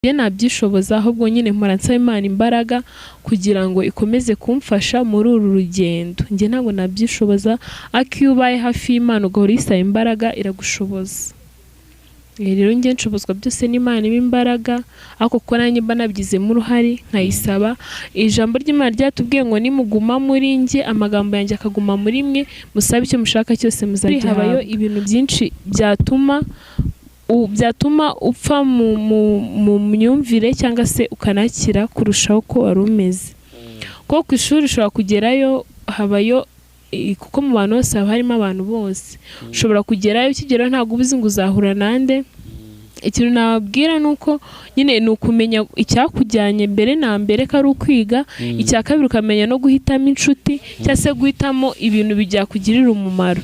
njye nabyishoboza ahubwo nyine mpora nsaba Imana imbaraga kugira ngo ikomeze kumfasha muri uru rugendo. Njye ntabwo nabyishoboza, ariko iyo ubaye hafi y'Imana ugahora uyisaba imbaraga iragushoboza. Rero njye nshobozwa byose n'Imana iba imbaraga, ariko kuko nanjye mba nabigizemo uruhare nkayisaba. Ijambo ry'Imana ryatubwiye ngo nimuguma muri njye amagambo yanjye akaguma muri mwe, musabe icyo mushaka cyose muzagihabwa. Habayo ibintu byinshi byatuma upfa mu myumvire cyangwa se ukanakira kurushaho ko wari umeze. Kuko ku ishuri ushobora kugerayo habayo, kuko mu bantu bose haba harimo abantu bose. Ushobora kugerayo, ukigerayo ntabwo ubizi ngo uzahura nande. Ikintu nababwira nuko nyine ni ukumenya icyakujyanye mbere na mbere ko ari ukwiga. Icya kabiri ukamenya no guhitamo inshuti cyangwa se guhitamo ibintu byakugirira umumaro.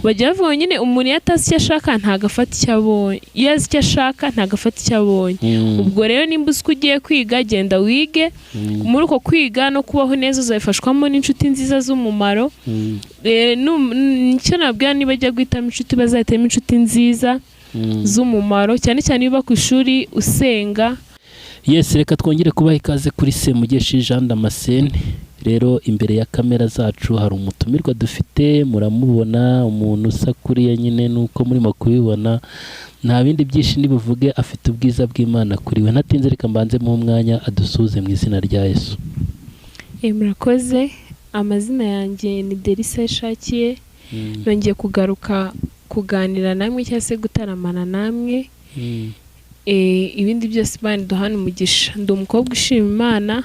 Bajya bavuga nyine umuntu iyo atazi icyo ashaka ntabwo afata icyo abonye, iyo azi icyo ashaka ntabwo afata icyo abonye. Ubwo rero nimba uzi ko ugiye kwiga, genda wige. Muri uko kwiga no kubaho neza uzabifashwamo n'inshuti nziza z'umumaro. Nicyo nabwira, niba ajya guhitamo inshuti bazahitamo inshuti nziza z'umumaro, cyane cyane iyo uba ku ishuri usenga. Yes, reka twongere kubaha ikaze kuri Semugeshi Jean Damascene. Rero imbere ya kamera zacu hari umutumirwa dufite, muramubona, umuntu usa kuriya nyine nuko murimo kubibona. Nta bindi byinshi nibuvuge, afite ubwiza bw'Imana kuri we. Ntatinze reka mbanze mu mwanya adusuze mu izina rya Yesu. Murakoze. Amazina yanjye ni Delisa Ishakiye. Nongeye kugaruka kuganira namwe cyangwa se gutaramana namwe. Ibindi byose Imana iduhana umugisha. Ndi umukobwa ushima Imana,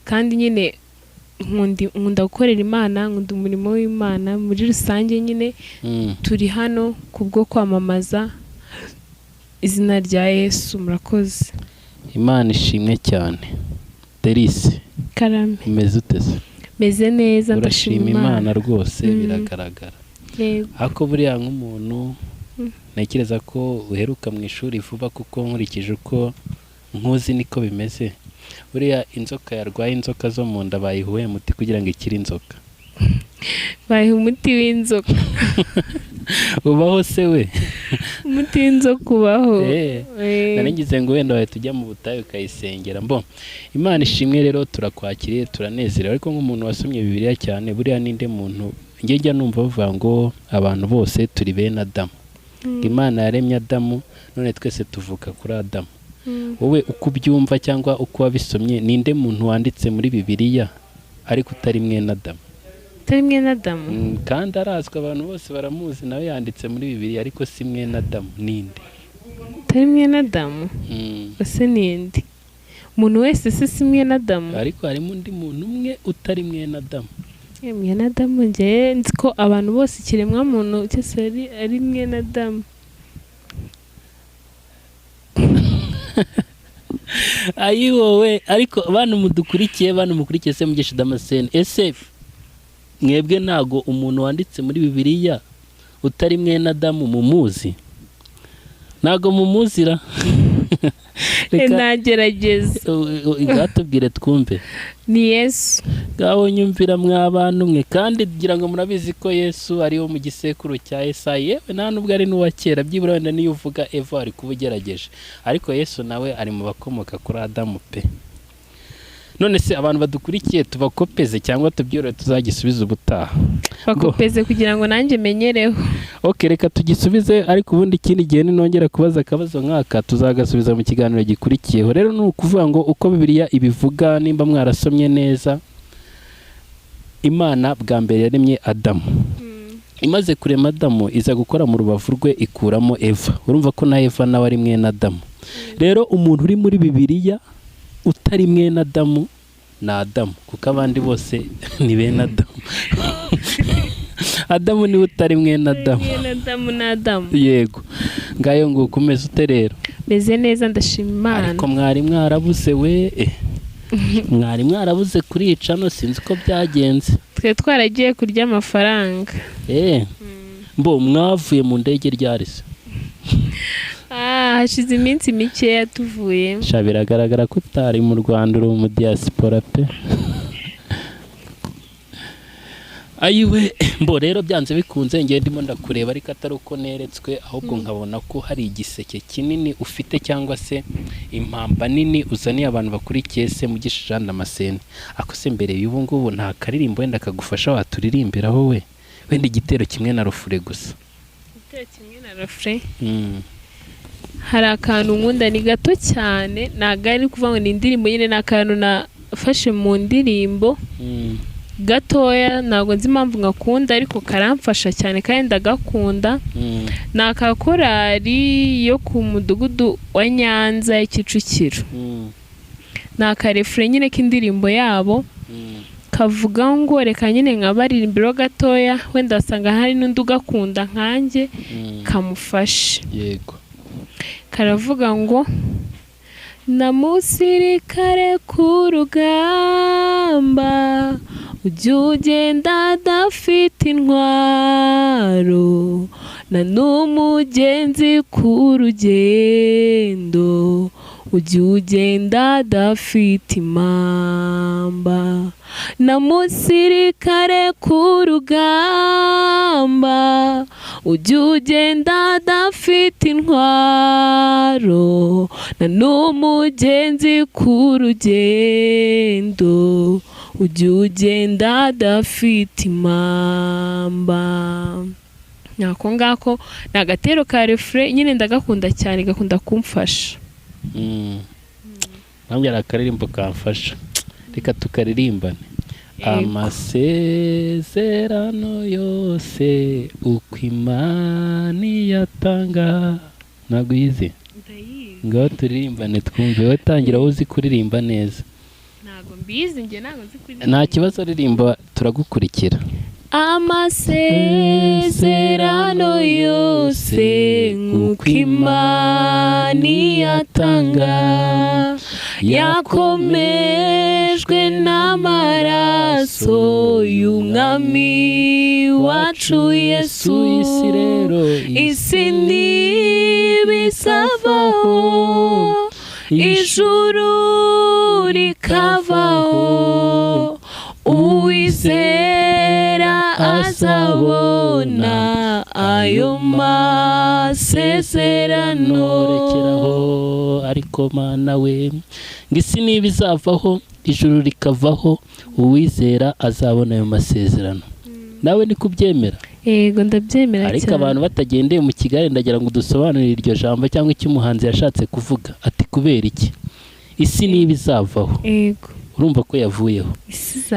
kandi nyine nkunda gukorera Imana, nkunda umurimo w'Imana muri rusange. Nyine turi hano kubwo kwamamaza izina rya Yesu. Murakoze. Imana ishimwe cyane. Delise, karame, umeze uteze? Meze neza, ndashima Imana rwose, biragaragara. Ako buriya nk'umuntu ntekereza ko uheruka mu ishuri vuba, kuko nkurikije uko nkuzi niko bimeze. Buriya inzoka yarwaye inzoka zo mu nda bayihuye umuti kugira ngo ikire inzoka. Bayiha umuti w'inzoka. Ubaho se we? Umuti w'inzoka ubaho? Naringize ngo wenda wahita ujya mu butayu ukayisengera. Imana ishimwe. Rero turakwakiriye, turanezerewe. Ariko nk'umuntu wasomye Bibiliya cyane, buriya ninde muntu njya numva bavuga ngo abantu bose turi bene Adamu. Imana yaremye Adamu, none twese tuvuka kuri Adamu. Wowe uko ubyumva cyangwa uko wabisomye, ninde muntu wanditse muri Bibiliya ariko utari mwene Adamu? Utari mwene Adamu? Kandi arazwi, abantu bose baramuzi, nawe yanditse muri Bibiliya, ariko si mwene Adamu. Ninde? Utari mwene Adamu? Ese ninde? Umuntu wese si mwene Adamu? Ariko harimo undi muntu umwe utari mwene Adamu. Mwene Adamu njye nzi ko abantu bose ikiremwa muntu cyose ari mwene Adamu. Ayi wowe, ariko bantu mukurikiye Semugeshi Damascene, ese mwebwe ntago umuntu wanditse muri Bibiliya utari mwene Adamu mumuzi? Ntago mumuzira? Nagerageza. Ngatubwire twumve. Ni Yesu. Ngaho nyumvira mw'abantu mwe, kandi ngira ngo murabizi ko Yesu ariwo mu gisekuru cya Yesayi. Yewe nta nubwo ari n'uwa kera, byibura wenda niyo uvuga Eva ari kuba ugerageje, ariko Yesu nawe ari mu bakomoka kuri Adamu pe. None se abantu badukurikiye tubakopeze cyangwa tubyore tuzagisubiza ubutaha? Bakopeze kugira ngo nanjye menyereho. Okay, reka tugisubize, ariko ubundi ikindi gihe ninongera kubaza akabazo nk'aka tuzagasubiza mu kiganiro gikurikiyeho. Rero ni ukuvuga ngo uko Bibiliya ibivuga, nimba mwarasomye neza, Imana bwa mbere yaremye Adamu. Imaze kurema Adamu iza gukora mu rubavu rwe ikuramo Eva. Urumva ko na Eva nawe ari mwene Adamu. Rero umuntu uri muri Bibiliya utari mwene Adamu na Adamu, kuko abandi bose ni bene Adamu. Adamu niwe utari mwene Adamu. Mwene Adamu na Adamu. Yego. Ngayo ngo ukomeze ute rero? Meze neza, ndashima Imana. Ariko mwari mwarabuze we. Mwari mwarabuze kurica, no sinzi ko byagenze. Twe twaragiye kurya amafaranga. Mwavuye mu ndege ryari se? Hashize iminsi mikeya tuvuye. Biragaragara ko utari mu Rwanda, uri mu diaspora pe. ayiwe mbo rero byanze bikunze ngiye ndimo ndakureba ariko atari uko neretswe ahubwo nkabona ko hari igiseke kinini ufite cyangwa se impamba nini uzaniye abantu bakurikiye se mu gishijana amasene ako se mbere y'ubu ngubu nta karirimbo wenda kagufasha waturirimbiraho wenda igitero kimwe na rufure gusa. Igitero kimwe na rufure hari akantu nkunda ni gato cyane ntabwo ari kuvuga ngo ni indirimbo nyine, ni akantu nafashe mu ndirimbo gatoya, ntabwo nzi impamvu ngakunda ariko karamfasha cyane kandi ndagakunda. Ni akakorari yo ku mudugudu wa Nyanza ya Kicukiro. Ni akarefure nyine k'indirimbo yabo kavuga ngo reka nyine nkabaririmbiro gatoya wenda wasanga hari n'undi ugakunda nkanjye kamufashe. Yego. Karavuga ngo na musirikare ku rugamba ujya ugenda adafite intwaro, na n'umugenzi ku rugendo ujya ugenda adafite impamba. Na musirikare ku rugamba ujya ugenda adafite intwaro, na n'umugenzi ku rugendo ujya ugenda adafite impamba. Nako ngako ni agatero ka refure nyine ndagakunda cyane, gakunda kumfasha. Ntabwo ari akaririmbo kamfasha, reka tukaririmbane. Amasezerano yose uko Imana iyatanga. Ntabwo uyizi? Ngaho turirimbane twumve, wowe tangira uzi kuririmba neza. Ntabwo mbizi njye, ntabwo nzi kuririmba. Nta kibazo, ririmba turagukurikira. Amasezerano yose uko Imana iyatanga yakomejwe n'amaraso y'umwami wacu Yesu. Isi ntibisavaho, ijuru rikavaho, uwizera azabona ayo masezerano. Rekeraho ariko mana we, ngisi nibizavaho ijuru rikavaho, uwizera azabona ayo masezerano. Nawe ni kubyemera? Yego ndabyemera cyane. Ariko abantu batagendeye mu Kigali ndagira ngo dusobanurire iryo jambo cyangwa icyo umuhanzi yashatse kuvuga. Ati kubera iki isi nibizavaho? Yego. Urumva ko yavuyeho,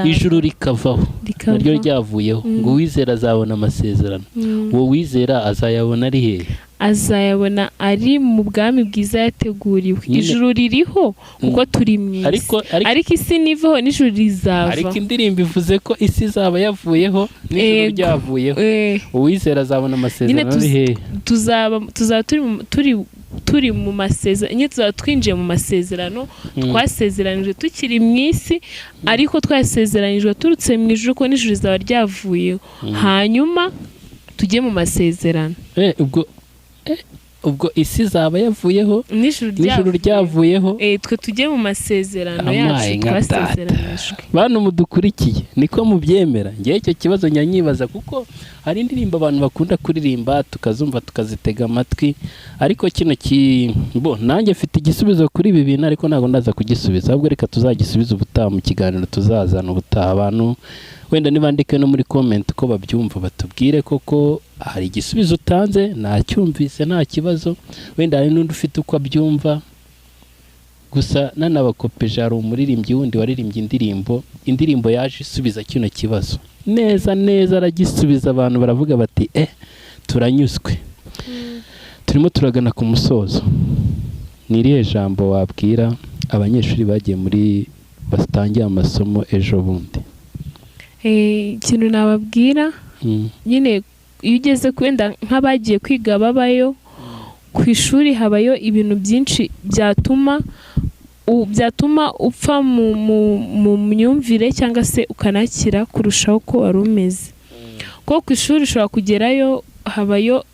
ijuru rikavaho naryo ryavuyeho, ngo uwizera azabona amasezerano. Uwo wizera azayabona ari hehe? Azayabona ari mu bwami bwiza yateguriwe. Ijuru ririho kuko turi mu isi, ariko isi nivaho n'ijuru rizava. Ariko indirimbo ivuze ko isi izaba yavuyeho n'ijuru ryavuyeho. Uwizera azabona amasezerano ari hehe? Tuzaba turi mu masezerano, nyine tuzaba twinjiye mu masezerano twasezeranijwe tukiri mu isi, ariko twasezeranijwe turutse mu ijuru ko n'ijuru rizaba ryavuyeho, hanyuma tujye mu masezerano. Ubwo isi izaba yavuyeho n'ijuru ryavuyeho, twe tujye mu masezerano yacu twasezeranijwe. Bantu mudukurikiye niko mubyemera? Ngewe icyo kibazo nyanyibaza, kuko hari indirimbo abantu bakunda kuririmba tukazumva tukazitega amatwi, ariko kino nanjye mfite igisubizo kuri ibi bintu ariko ntabwo ndaza kugisubiza, ahubwo reka tuzagisubiza ubutaha mu kiganiro tuzazana ubutaha. Abantu wenda nibandike no muri comment ko babyumva, batubwire koko hari igisubizo utanze nacyumvise nta kibazo, wenda hari n'undi ufite uko abyumva. Gusa nanabakopeje, hari umuririmbyi wundi waririmbye indirimbo yaje isubiza kino kibazo neza neza, aragisubiza abantu baravuga bati turanyuzwe. Turimo turagana ku musozo, ni irihe jambo wabwira abanyeshuri bagiye muri batangiye amasomo ejo bundi? Ikintu nababwira nyine, iyo ugeze kwenda nk'abagiye kwiga babayo ku ishuri, habayo ibintu byinshi byatuma upfa mu myumvire cyangwa se ukanakira kurushaho ko wari umeze. Kuko ku ishuri ushobora kugerayo, habayo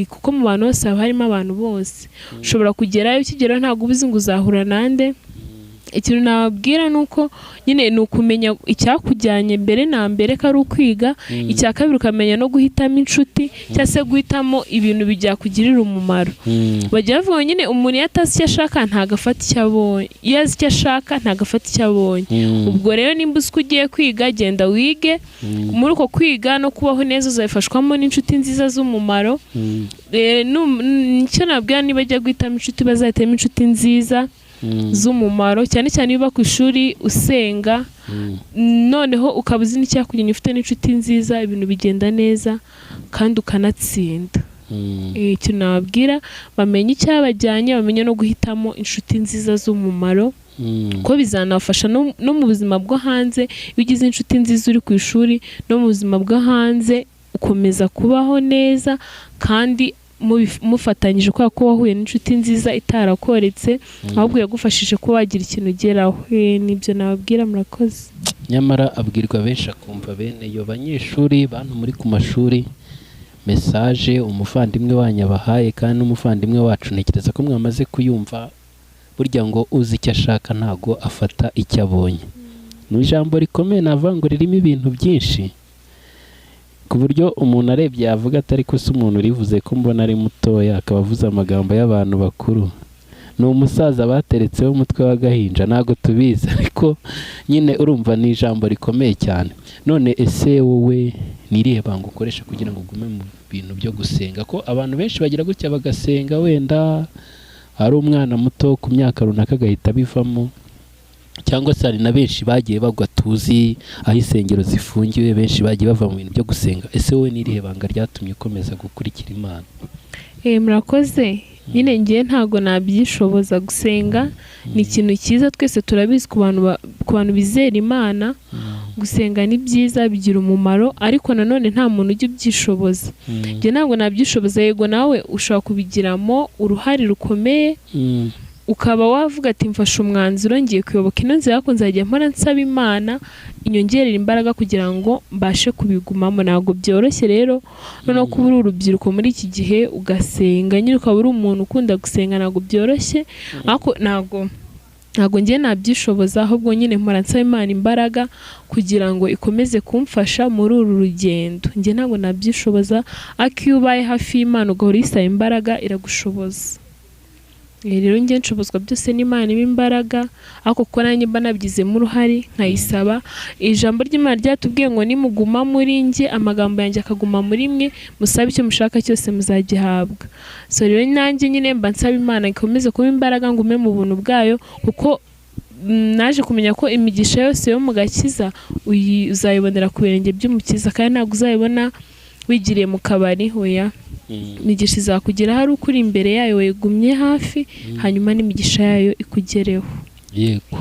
kuko mu bantu bose haba harimo abantu bose. Ushobora kugerayo, ukigerayo ntabwo ubizi ngo uzahura nande, ikintu nababwira ni uko nyine ni ukumenya icyakujyanye mbere na mbere ko ari ukwiga, icya kabiri ukamenya no guhitamo inshuti cyangwa se guhitamo ibintu byakugirira umumaro. Bajya bavuga nyine umuntu iyo atazi icyo ashaka ntabwo afata icyo abonye, iyo azi icyo ashaka ntabwo afata icyo abonye. Ubwo rero nimba uzi ko ugiye kwiga, genda wige, muri uko kwiga no kubaho neza uzabifashwamo n'inshuti nziza z'umumaro. Nicyo nabwira niba ajya guhitamo inshuti bazahitamo inshuti nziza z'umumaro, cyane cyane iyo uba ku ishuri usenga, noneho ukaba uzi n'icyakugenda ufite n'inshuti nziza, ibintu bigenda neza kandi ukanatsinda. Ikintu nababwira bamenye icyabajyanye, bamenye no guhitamo inshuti nziza z'umumaro, ko bizanabafasha no mu buzima bwo hanze. Iyo ugize inshuti nziza uri ku ishuri, no mu buzima bwo hanze ukomeza kubaho neza kandi mufatanyije kubera ko wahuye n'inshuti nziza itarakoretse, ahubwo yagufashije ko wagira ikintu ugeraho. Nibyo nababwira, murakoze. Nyamara abwirwa benshi akumva bene iyo banyeshuri bantu muri ku mashuri message umuvandimwe wanyu abahaye, kandi n'umuvandimwe wacu ntekereza ko mwamaze kuyumva, burya ngo uzi icyo ashaka ntago afata icyo abonye. Ni ijambo rikomeye navuga ngo ririmo ibintu byinshi, ku buryo umuntu arebye yavuga atari ko se umuntu urivuze ko mbona ari mutoya akaba avuze amagambo y'abantu bakuru, ni umusaza bateretseho umutwe w'agahinja, ntago tubizi, ariko nyine urumva ni ijambo rikomeye cyane. None ese wowe nirihe banga ukoresha kugira ngo ugume mu bintu byo gusenga? Ko abantu benshi bagira gutya bagasenga, wenda ari umwana muto ku myaka runaka agahita bivamo, cyangwa se hari na benshi bagiye bagwa tuzi aho insengero zifungiwe, benshi bagiye bava mu bintu byo gusenga. Ese wowe nirihe banga ryatumye ukomeza gukurikira Imana? Murakoze. Nyine ngiye ntago nabyishoboza. Gusenga ni ikintu cyiza, twese turabizi ku bantu bizera Imana. Gusenga ni byiza, bigira umumaro, ariko nanone nta muntu ujya ubyishoboza. Njye ntabwo nabyishoboza. Yego nawe ushobora kubigiramo uruhare rukomeye, ukaba wavuga ati mfashe umwanzuro ngiye kuyoboka ino nzira, ariko nzajya mpora nsaba Imana inyongerera imbaraga kugira ngo mbashe kubigumamo. Ntabwo byoroshye rero, noneho kuba uri urubyiruko muri iki gihe ugasenga, nyine ukaba uri umuntu ukunda gusenga, ntabwo byoroshye, ariko ntabwo ngiye nabyishoboza, ahubwo nyine mpora nsaba Imana imbaraga kugira ngo ikomeze kumfasha muri uru rugendo. Njye ntabwo nabyishoboza, ariko iyo ubaye hafi y'Imana ugahora uyisaba imbaraga iragushoboza. Rero njye nshobozwa byose n'Imana iba imbaraga, ariko kuko nanjye mba nabigizemo uruhare nkayisaba. Ijambo ry'Imana ryatubwiye ngo nimuguma muri njye amagambo yanjye akaguma muri mwe, musabe icyo mushaka cyose muzagihabwa. So rero nanjye nyine mba nsaba Imana ikomeze kuba imbaraga, ngume mu buntu bwayo, kuko naje kumenya ko imigisha yose yo mu gakiza uzayibonera ku birenge by'Umukiza, kandi ntabwo uzayibona wigiriye mu kabari. Hoya, imigisha izakugera hari ukuri imbere yayo wegumye hafi, hanyuma n'imigisha yayo ikugereho. Yego.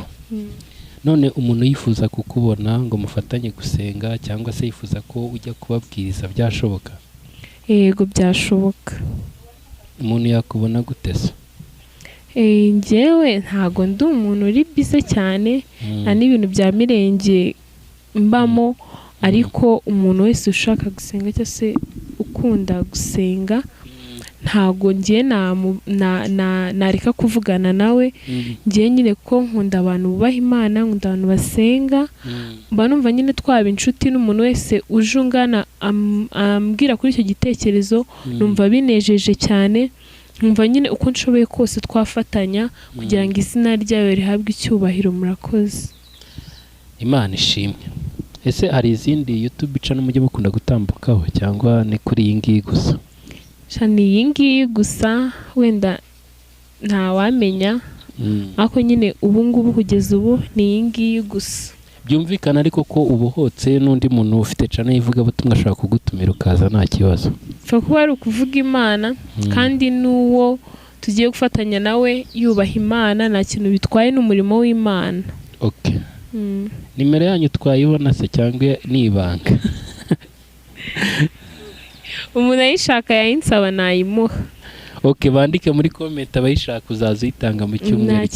None umuntu yifuza kukubona ngo mufatanye gusenga, cyangwa se yifuza ko ujya kubabwiriza, byashoboka? Yego, byashoboka. Umuntu yakubona gute se? Njyewe ntago ndi umuntu uri bize cyane, nta n'ibintu bya mirenge mbamo, ariko umuntu wese ushaka gusenga cyangwa se ukunda gusenga, ntago ngiye nareka kuvugana nawe. Ngiye nyine ko nkunda abantu bubaha Imana, nkunda abantu basenga, mba numva nyine twaba inshuti. N'umuntu wese uje ungana ambwira kuri icyo gitekerezo, numva binejeje cyane, numva nyine uko nshoboye kose twafatanya kugira ngo izina ryayo rihabwe icyubahiro. Murakoze. Imana ishimwe. Ese hari izindi YouTube channel mujye mukunda gutambukaho, cyangwa ni kuri iyi ngiyi gusa? Ni iyi ngiyi gusa, wenda ntawamenya, ariko nyine ubu ngubu kugeza ubu ni iyi ngiyi gusa. Byumvikana ariko ko ubuhotse n'undi muntu ufite channel yivuga butumwa ashaka kugutumira ukaza nta kibazo. Fa kuba ari ukuvuga Imana, kandi n'uwo tugiye gufatanya nawe yubaha Imana, nta kintu bitwaye n'umurimo w'Imana. Okay. Nimero yanyu twayibona se cyangwa ni ibanga? Umuntu ayishaka yayinsaba nayimuha. Okay, bandike muri comment abayishaka uzaza uyitanga mu cyumweru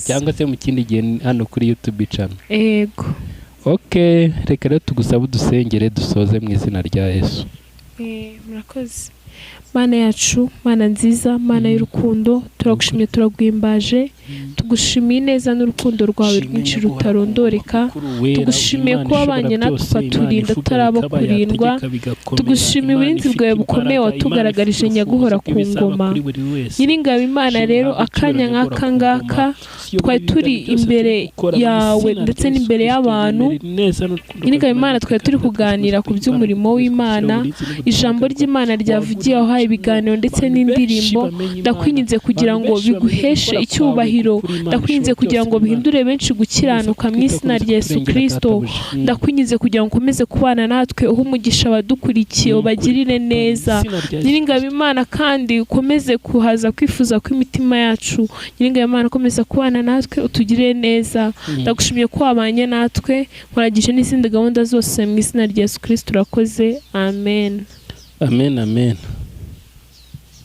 cyangwa se mu kindi gihe hano kuri YouTube channel. Yego. Okay, reka rero tugusaba udusengere dusoze mu izina rya Yesu. Murakoze. Mana yacu, Mana nziza, Mana y'urukundo, turagushimye turagwimbaje, tugushimiye neza n'urukundo rwawe rwinshi rutarondoreka, tugushimiye ko wabanye natwe ukaturinda tutaraba kurindwa, tugushimiye uburinzi bwawe bukomeye watugaragarije nyaguhora ku ngoma. Nyiringabo Imana rero, akanya nk'aka ngaka twari turi imbere yawe ndetse n'imbere y'abantu. Nyiringabo Imana, twari turi kuganira ku by'umurimo w'Imana, ijambo ry'Imana ryavugiye aho ibiganiro ndetse n'indirimbo. Ndakwinginze kugira ngo biguheshe icyubahiro, ndakwinginze kugira ngo bihindure benshi gukiranuka mu izina rya Yesu Kristo. Ndakwinginze kugira ngo ukomeze kubana natwe, uha umugisha abadukurikiye, ubagirire neza. Nyiringabo Imana, kandi ukomeze kuhaza kwifuza kw'imitima yacu. Nyiringabo Imana, ukomeza kubana natwe, utugirire neza. Ndagushimiye ko wabanye natwe, nkuragije n'izindi gahunda zose mu izina rya Yesu Kristo urakoze. Amen. Amen, amen.